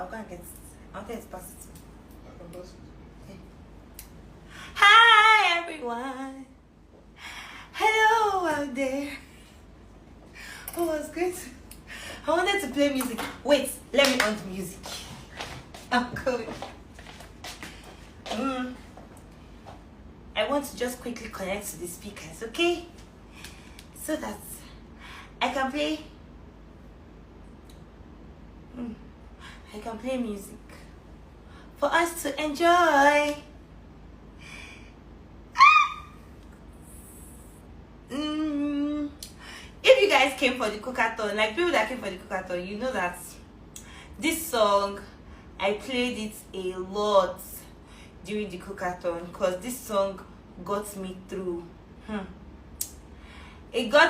I'll go and get it. I'll tell you to pass it. I can pass it. Okay. Hi everyone. Hello out there. Oh, was good. I wanted to play music. Wait, let me on the music. I'm coming. I want to just quickly connect to the speakers, okay? So that I can play. I can play music for us to enjoy. If you guys came for the cookathon, like people that came for the cookathon, you know that this song I played it a lot during the cookathon because this song got me through. It got